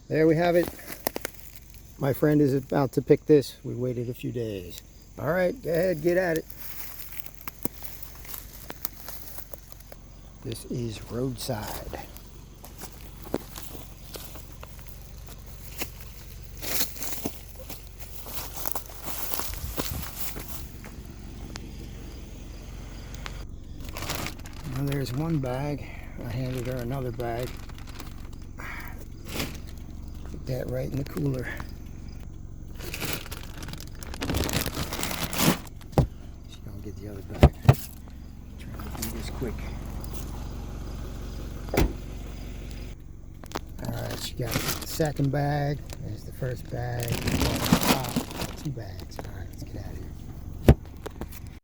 There we have it. My friend is about to pick this. We waited a few days. All right, go ahead, get at it. This is Roadside. Well, there's one bag. I handed her another bag. Put that right in the cooler. She's gonna get the other bag. Trying to do this quick. Alright, she got the second bag. There's the first bag. Two bags.